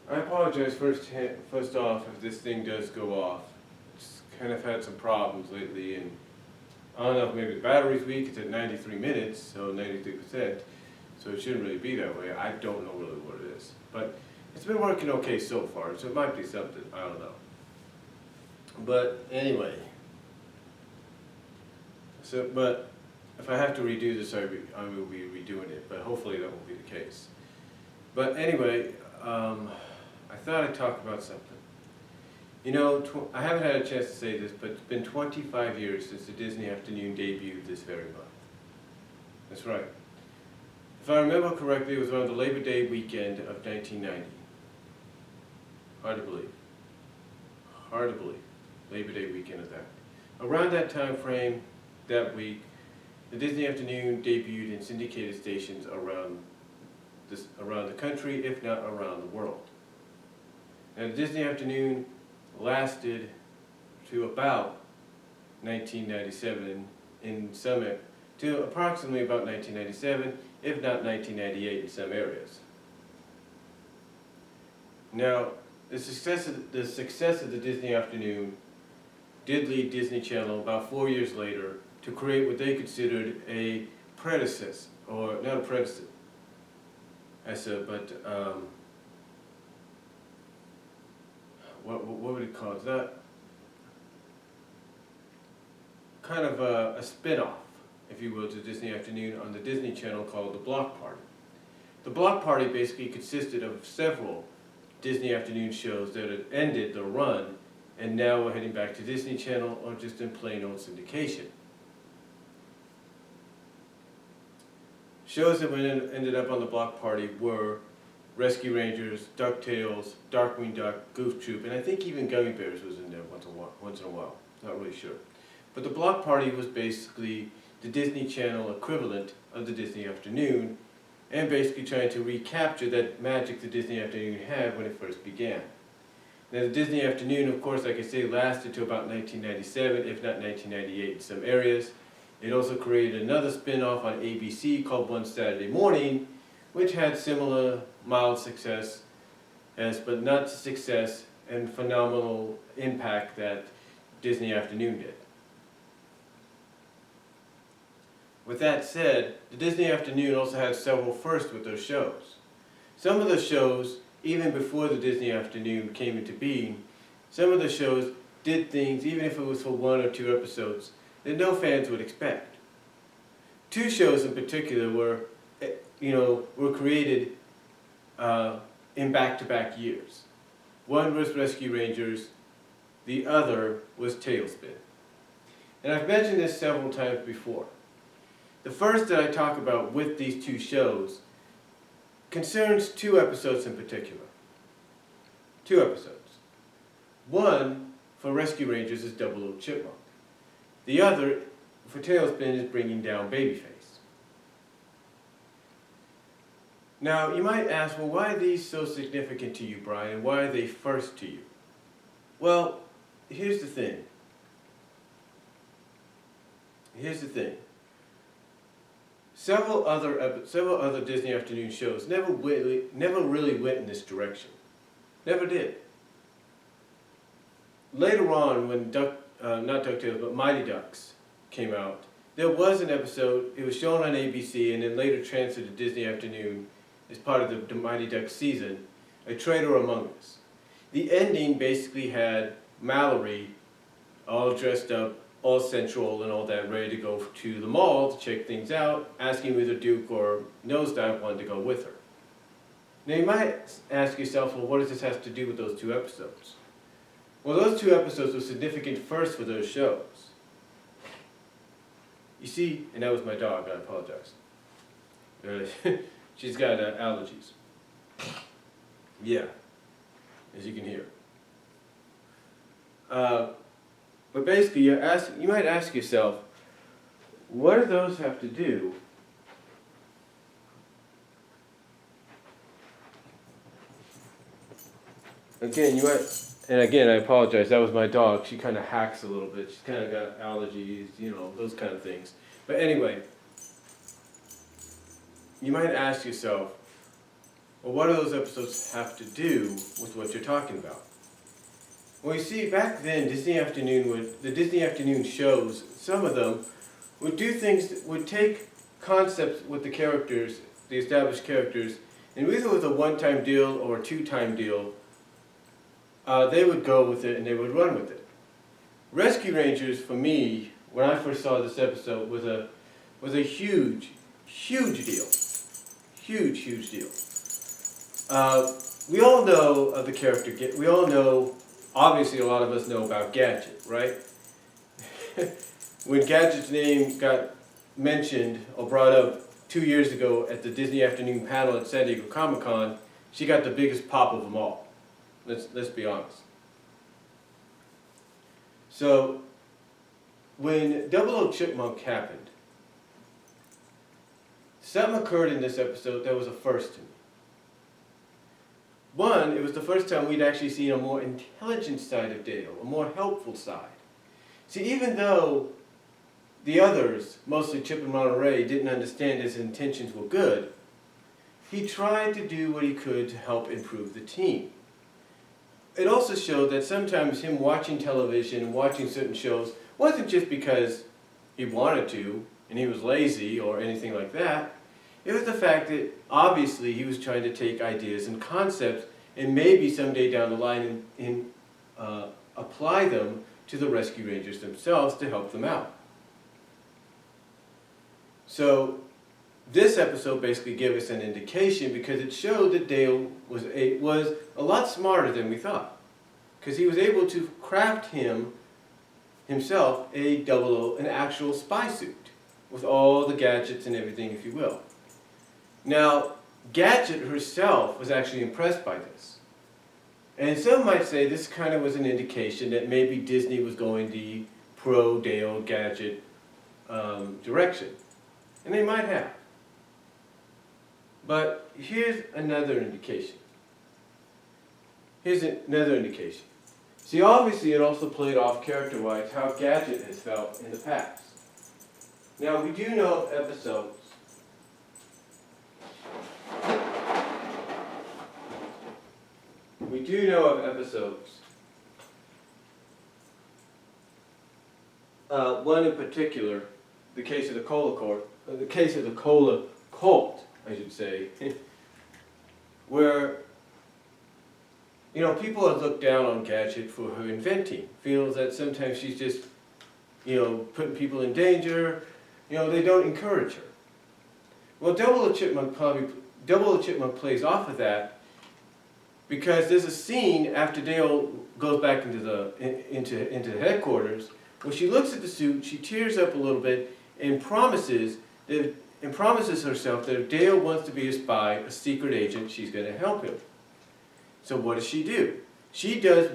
I apologize first off if this thing does go off. It's kind of had some problems lately, and I don't know if maybe the battery's weak. It's at 93 minutes, so 93%, so it shouldn't really be that way. I don't know really what it is, but it's been working okay so far, so it might be something. I don't know. But anyway, but if I have to redo this, I will be redoing it, but hopefully that won't be the case. But anyway, I thought I'd talk about something. You know, I haven't had a chance to say this, but it's been 25 years since the Disney Afternoon debuted this very month. That's right. If I remember correctly, it was on the Labor Day weekend of 1990. Hard to believe. Hard to believe. Labor Day weekend of that. Around that time frame, that week, the Disney Afternoon debuted in syndicated stations around the country, if not around the world. Now, the Disney Afternoon lasted to about 1997 to approximately about 1997, if not 1998 in some areas. Now, the success of the Disney Afternoon did lead Disney Channel about 4 years later to create what they considered a predecessor, or not a predecessor, but what would it call it? That kind of a spin-off, if you will, to Disney Afternoon on the Disney Channel called The Block Party. The Block Party basically consisted of several Disney Afternoon shows that had ended their run and now we're heading back to Disney Channel or just in plain old syndication. Shows that ended up on the Block Party were Rescue Rangers, DuckTales, Darkwing Duck, Goof Troop, and I think even Gummy Bears was in there once in a while. Not really sure. But the Block Party was basically the Disney Channel equivalent of the Disney Afternoon, and basically trying to recapture that magic the Disney Afternoon had when it first began. Now, the Disney Afternoon, of course, like I say, lasted to about 1997, if not 1998 in some areas. It also created another spin-off on ABC called One Saturday Morning, which had similar mild success, but not the success and phenomenal impact that Disney Afternoon did. With that said, the Disney Afternoon also had several firsts with those shows. Some of the shows, even before the Disney Afternoon came into being, some of the shows did things, even if it was for 1 or 2 episodes, that no fans would expect. 2 shows in particular were created in back-to-back years. One was Rescue Rangers, the other was Talesping. And I've mentioned this several times before. The first that I talk about with these 2 shows concerns 2 episodes in particular. 2 episodes. One, for Rescue Rangers, is Double O Chipmunk. The other, for Talesping, is Bringing Down Babyface. Now, you might ask, well, why are these so significant to you, Brian, and why are they first to you? Well, here's the thing. Several other Disney Afternoon shows never really went in this direction. Never did. Later on, when not DuckTales, but Mighty Ducks came out, there was an episode. It was shown on ABC and then later transferred to Disney Afternoon as part of the Mighty Ducks season, A Traitor Among Us. The ending basically had Mallory all dressed up, all sensual and all that, ready to go to the mall to check things out, asking whether Duke or Nosedive wanted to go with her. Now you might ask yourself, well, what does this have to do with those 2 episodes? Well, those 2 episodes were significant first for those shows. You see, and that was my dog, I apologize. She's got allergies. Yeah, as you can hear. But basically, you might ask yourself, what do those have to do again, I apologize, that was my dog. She kind of hacks a little bit. She's kind of got allergies, those kind of things. But anyway, you might ask yourself, Well, what do those episodes have to do with what you're talking about? Well, you see, back then, the Disney Afternoon shows, some of them, would do things, would take concepts with the characters, the established characters, and whether it was a one-time deal or a two-time deal, they would go with it and they would run with it. Rescue Rangers, for me, when I first saw this episode, was a huge, huge deal. Huge, huge deal. We all know of the character, we all know, obviously a lot of us know about Gadget, right? When Gadget's name got mentioned or brought up 2 years ago at the Disney Afternoon panel at San Diego Comic-Con, she got the biggest pop of them all. Let's be honest. So, when Double O Chipmunk happened, something occurred in this episode that was a first to me. One, it was the first time we'd actually seen a more intelligent side of Dale, a more helpful side. See, even though the others, mostly Chip and Monterey, didn't understand his intentions were good, he tried to do what he could to help improve the team. It also showed that sometimes him watching television and watching certain shows wasn't just because he wanted to and he was lazy or anything like that. It was the fact that obviously he was trying to take ideas and concepts and maybe someday down the line apply them to the Rescue Rangers themselves to help them out. So this episode basically gave us an indication because it showed that Dale was a lot smarter than we thought, because he was able to craft himself an actual spy suit with all the gadgets and everything, if you will. Now, Gadget herself was actually impressed by this. And some might say this kind of was an indication that maybe Disney was going the pro-Dale Gadget direction. And they might have. But here's another indication. See, obviously it also played off character-wise how Gadget has felt in the past. Now, we do know of episodes one in particular, the case of the Cola Cult, I should say, where people have looked down on Gadget for her inventing, feels that sometimes she's just putting people in danger. They don't encourage her. Well, Double O Chipmunk plays off of that because there's a scene after Dale goes back into headquarters where she looks at the suit, she tears up a little bit, and promises herself that if Dale wants to be a spy, a secret agent, she's going to help him. So what does she do? She does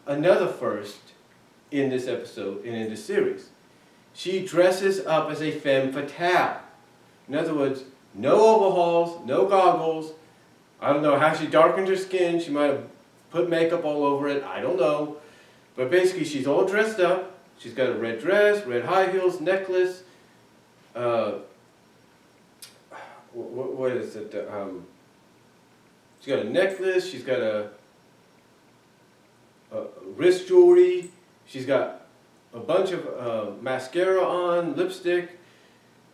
another first in this episode and in this series. She dresses up as a femme fatale. In other words, no overhauls, no goggles. I don't know how she darkened her skin. She might have put makeup all over it. I don't know. But basically, she's all dressed up. She's got a red dress, red high heels, necklace. What is it? She's got a necklace. She's got a wrist jewelry. She's got a bunch of mascara on, lipstick.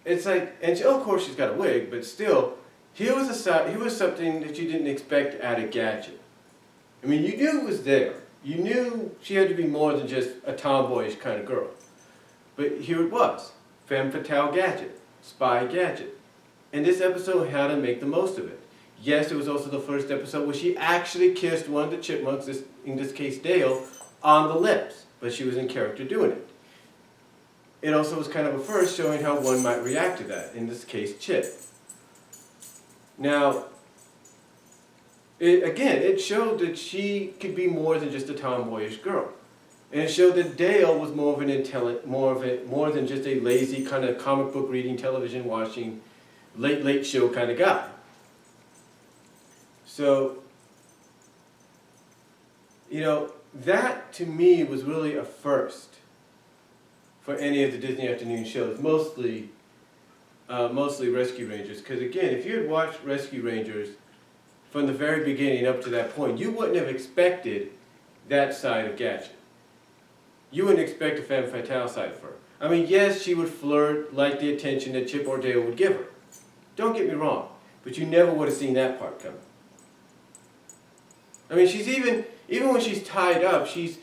It's like, of course she's got a wig, but still, here was something that you didn't expect out of Gadget. I mean, you knew it was there. You knew she had to be more than just a tomboyish kind of girl. But here it was, femme fatale Gadget, spy Gadget. And this episode had to make the most of it. Yes, it was also the first episode where she actually kissed one of the chipmunks, in this case Dale, on the lips, but she was in character doing it. It also was kind of a first showing how one might react to that, in this case Chip. Now, it showed that she could be more than just a tomboyish girl. And it showed that Dale was more than just a lazy kind of comic book reading, television watching, late show kind of guy. So, that to me was really a first for any of the Disney Afternoon shows, mostly Rescue Rangers. Because again, if you had watched Rescue Rangers from the very beginning up to that point, you wouldn't have expected that side of Gadget. You wouldn't expect a femme fatale side of her. I mean, yes, she would flirt, like the attention that Chip or Dale would give her. Don't get me wrong, but you never would have seen that part coming. I mean, she's even when she's tied up, she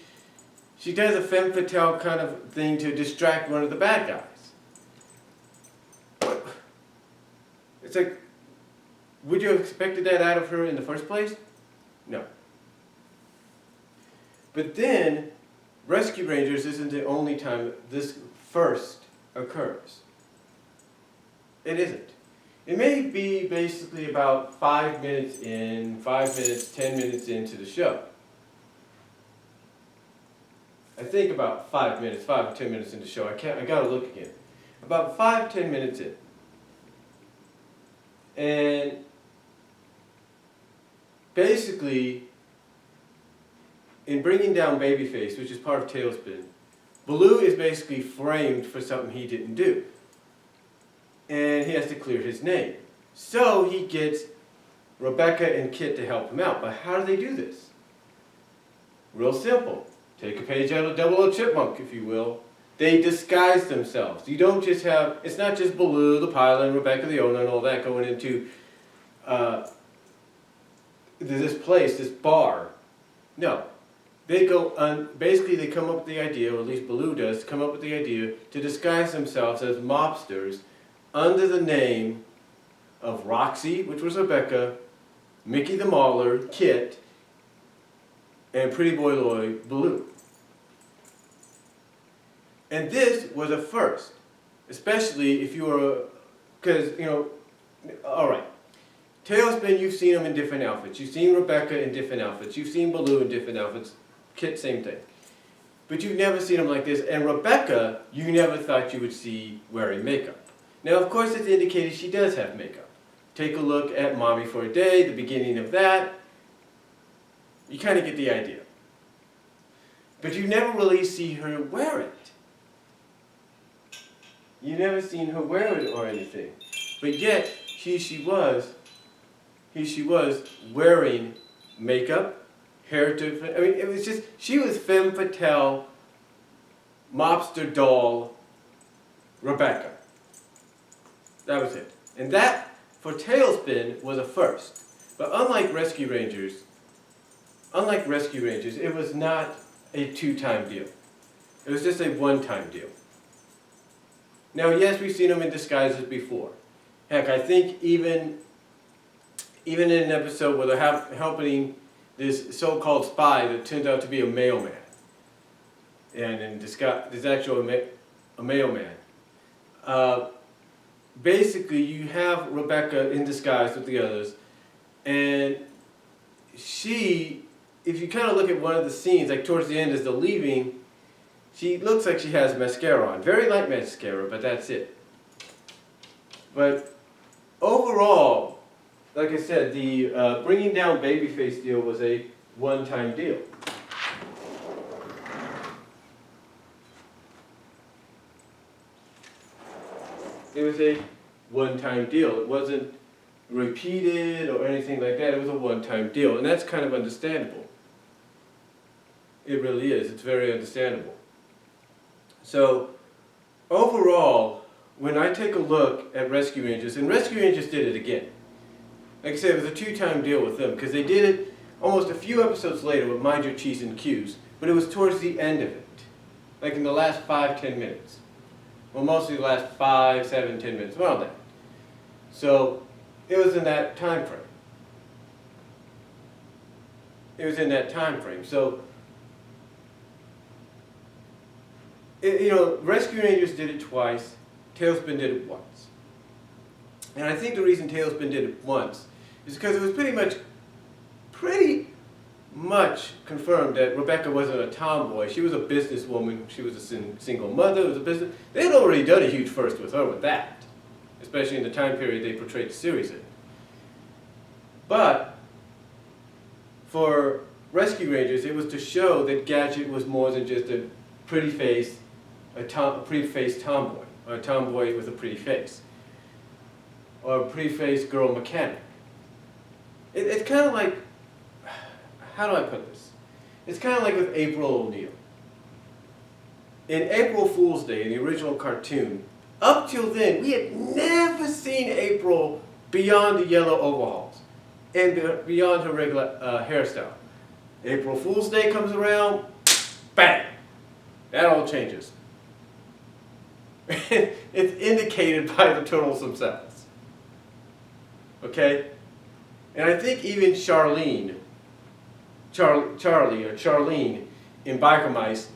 does a femme fatale kind of thing to distract one of the bad guys. It's like, would you have expected that out of her in the first place? No. But then, Rescue Rangers isn't the only time this first occurs. It isn't. It may be basically about 5 minutes in, 5 minutes, 10 minutes into the show. I think about 5 minutes, 5 or 10 minutes into the show. I gotta look again. About 5-10 minutes in. And basically, in bringing down Babyface, which is part of Talesping, Baloo is basically framed for something he didn't do. And he has to clear his name. So he gets Rebecca and Kit to help him out. But how do they do this? Real simple. Take a page out of Double O Chipmunk, if you will. They disguise themselves. You don't just have, it's not just Baloo, the pilot, and Rebecca the owner, and all that going into this place, this bar. No. They go on, basically they come up with the idea, or at least Baloo does, come up with the idea to disguise themselves as mobsters under the name of Roxy, which was Rebecca, Mickey the Mauler, Kit, and Pretty Boy Lloyd, Baloo. And this was a first, especially if you were, because, you know, alright, Talespin, you've seen them in different outfits. You've seen Rebecca in different outfits. You've seen Baloo in different outfits. Kit, same thing. But you've never seen them like this. And Rebecca, you never thought you would see wearing makeup. Now, of course, it's indicated she does have makeup. Take a look at Mommy for a Day, the beginning of that. You kind of get the idea. But you never really see her wear it. You never seen her wear it or anything. But yet, here she was wearing makeup, hair to, I mean, it was just, she was femme fatale, mobster doll, Rebecca. That was it. And that, for Talespin, was a first. But unlike Rescue Rangers, it was not a two-time deal. It was just a one-time deal. Now, yes, we've seen them in disguises before. Heck, I think even in an episode where they're helping this so-called spy that turns out to be a mailman. And in disguise, there's actually a mailman. Basically, you have Rebecca in disguise with the others, and she, if you kind of look at one of the scenes, like towards the end as they're leaving, she looks like she has mascara on. Very light mascara, but that's it. But overall, like I said, the bringing down Babyface deal was a one-time deal. It was a one-time deal. It wasn't repeated or anything like that. It was a one-time deal. And that's kind of understandable. It really is. It's very understandable. So, overall, when I take a look at Rescue Rangers, and Rescue Rangers did it again. Like I said, it was a two-time deal with them, because they did it almost a few episodes later with Mind Your T's and Q's, but it was towards the end of it. Like in the last 5-10 minutes. Well, mostly the last 5, 7, 10 minutes, around that. So, it was in that time frame. It was in that time frame. So, you know, Rescue Rangers did it twice, Talespin did it once. And I think the reason Talespin did it once is because it was pretty much confirmed that Rebecca wasn't a tomboy. She was a businesswoman. She was a single mother. It was a business. They had already done a huge first with her with that, especially in the time period they portrayed the series in. But for Rescue Rangers, it was to show that Gadget was more than just a pretty face, a pretty-faced tomboy, or a tomboy with a pretty face, or a pretty-faced girl mechanic. It's kind of like, how do I put this? It's kind of like with April O'Neil. In April Fool's Day, in the original cartoon, up till then, we had never seen April beyond the yellow overalls and beyond her regular hairstyle. April Fool's Day comes around, bang! That all changes. It's indicated by the turtles themselves. Okay? And I think even Charlie or Charlene in Biker Mice,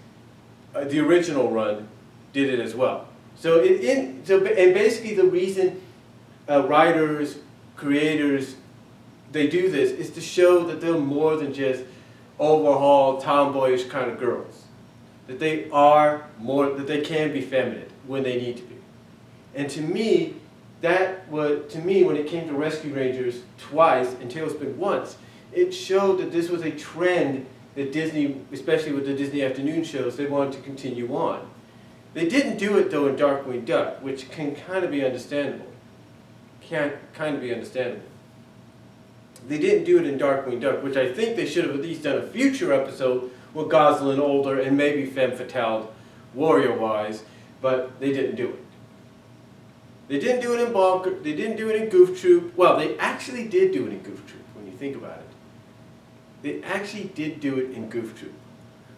the original run, did it as well. And basically the reason writers, creators, they do this is to show that they're more than just overhaul, tomboyish kind of girls. That they are more, that they can be feminine when they need to be. And to me, when it came to Rescue Rangers twice and Talesping once, it showed that this was a trend that Disney, especially with the Disney afternoon shows, they wanted to continue on. They didn't do it though in Darkwing Duck, which can kind of be understandable. They didn't do it in Darkwing Duck, which I think they should have at least done a future episode with Gosling older and maybe femme fatale warrior-wise, but they didn't do it. They didn't do it in Bonker, they didn't do it in Goof Troop. Well, they actually did do it in Goof Troop, when you think about it. They actually did do it in Goof Troop.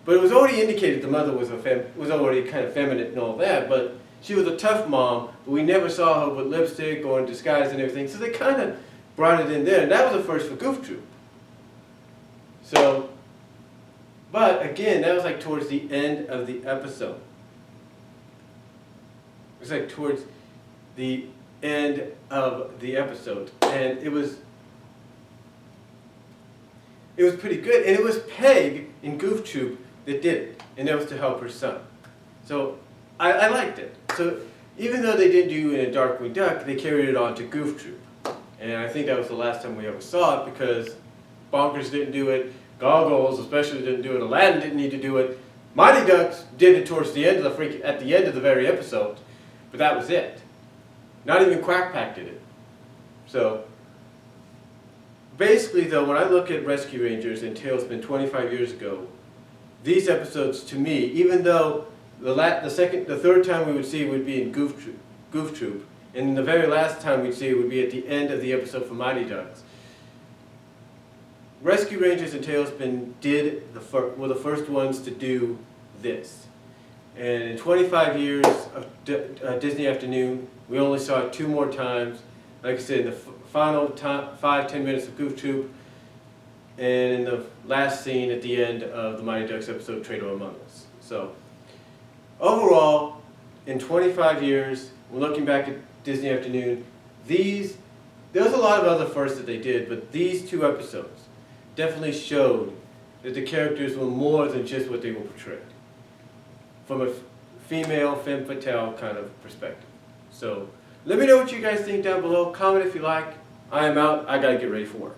But it was already indicated the mother was already kind of feminine and all that, but she was a tough mom, but we never saw her with lipstick or in disguise and everything, so they kind of brought it in there, and that was the first for Goof Troop. So, but again, that was like towards the end of the episode. It was like towards the end of the episode, and it was pretty good, and it was Peg in Goof Troop that did it, and that was to help her son. So I liked it. So even though they didn't do it in Darkwing Duck, they carried it on to Goof Troop, and I think that was the last time we ever saw it because Bonkers didn't do it, Goggles especially didn't do it, Aladdin didn't need to do it, Mighty Ducks did it towards the end of at the end of the very episode, but that was it. Not even Quack Pack did it. So basically though, when I look at Rescue Rangers and Talesping 25 years ago, these episodes to me, even though the third time we would see it would be in Goof Troop, and the very last time we'd see it would be at the end of the episode for Mighty Ducks, Rescue Rangers and Talesping were the first ones to do this. And in 25 years of Disney Afternoon, we only saw it 2 more times. Like I said, in the final 5-10 minutes of Goof Troop, and in the last scene at the end of the Mighty Ducks episode, Traitor Among Us. So, overall, in 25 years, we're looking back at Disney Afternoon, there was a lot of other firsts that they did, but these 2 episodes definitely showed that the characters were more than just what they were portrayed, from a female, femme fatale kind of perspective. So, let me know what you guys think down below. Comment if you like. I am out. I gotta get ready for work.